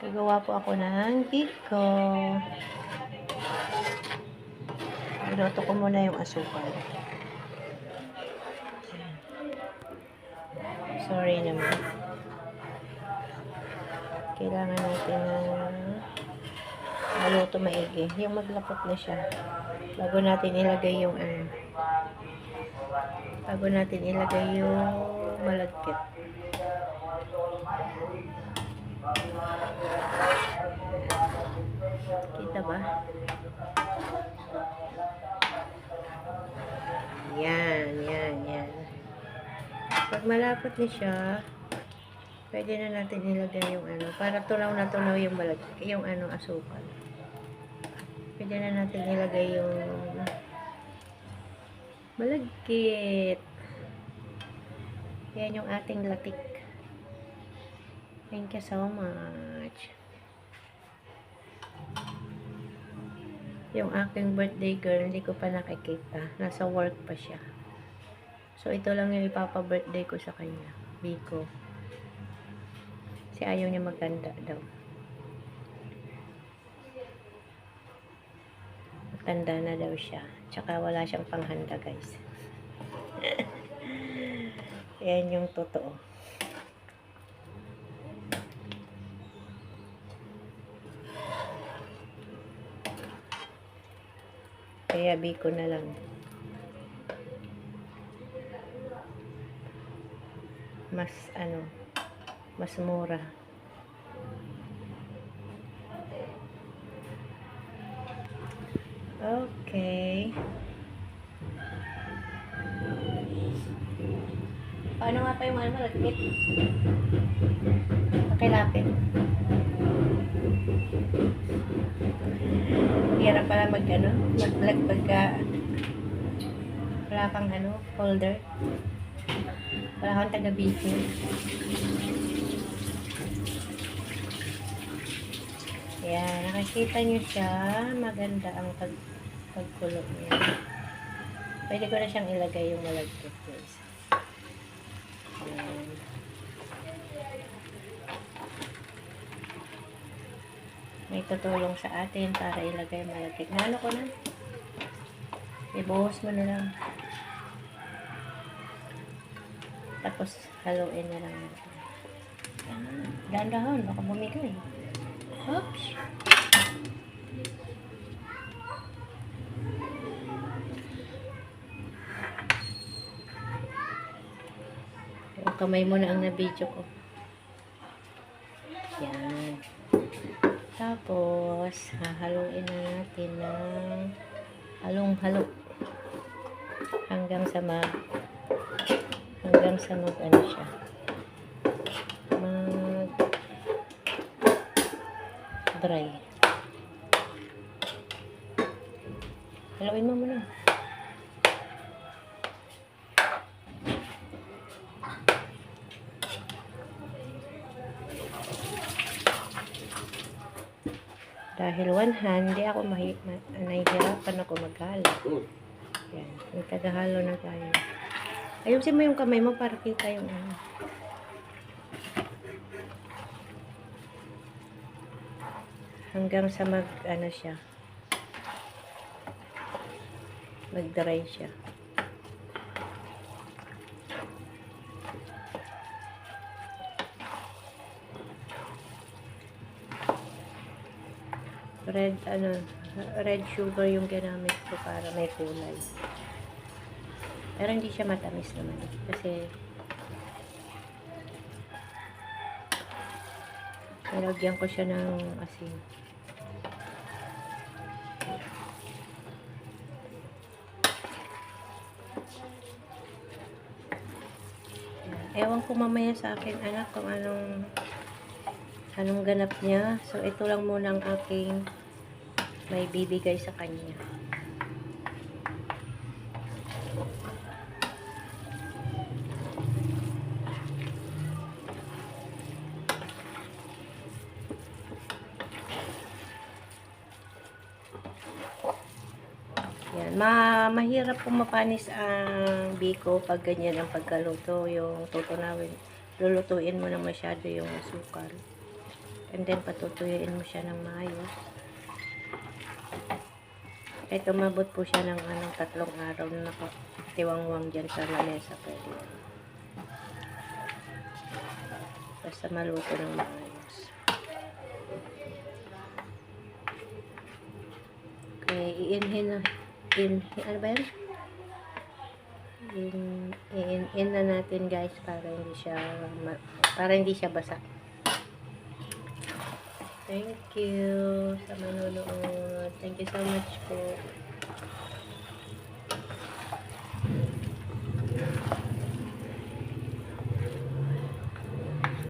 Gagawa po ako ng biko. Iluto ko muna yung asukal. Sorry naman. Kailangan natin na maluto maigi. Yung maglapot na siya. Bago natin ilagay yung malagkit. Kita ba? Yan. Pag malapot na siya, pwede na natin ilagay yung para tunaw na tunaw yung asukal. Pwede na natin ilagay yung malagkit. Yan yung ating latik. Thank you so much. Yung aking birthday girl, hindi ko pa nakikita. Nasa work pa siya. So, ito lang yung ipapa-birthday ko sa kanya. Biko. Kasi ayaw niya maganda daw. Maganda na daw siya. Tsaka wala siyang panghanda, guys. Yan yung totoo. Kaya biko na lang. Mas mura. Okay. Paano nga pa yung malagkit? Pakilapit. Hirap pala mag-vlog pagka wala kang folder. Wala kang taga-video. Ayan, nakikita nyo siya. Maganda ang pagkulog niya. Pwede ko na siyang ilagay yung malagkit, guys. Ayan. May tutulong sa atin para ilagay malagkit. Nano ko na? Ibuhos mo na lang. Tapos, haluin na lang natin. Dahan-dahan, baka bumigay. Oops! Yung kamay mo na ang nabidyo ko. Yan. Tapos, hahaluin na natin ng halong-halo. Hanggang sa siya. Dry. Haluin mo muna. Dahil one hand, hindi ako nahihirapan ako maghalo. Yan. May tagahalo na tayo. Ayusin mo yung kamay mo para kita yung hanggang sa siya. Mag-dry siya. Red sugar yung ginamit ko para may kulay. Pero hindi siya matamis naman. Kasi nilagyan ko siya ng asin. Ewan ko mamaya sa akin anak kung anong ganap niya. So ito lang muna ang aking may bibigay sa kanya. Yan. Mahirap pong mapanis ang biko pag ganyan ang pagkaluto. Yung lulutuin mo na masyado yung asukal. And then, patutuyuin mo siya ng maayos. Kahit umabot po siya ng 3 araw na nakatiwangwang dyan sa lamesa, pwede. Basta maluto ng maayos. Okay, ano ba yan? In na natin guys para hindi siya basa. Thank you sa manonood. Thank you so much po.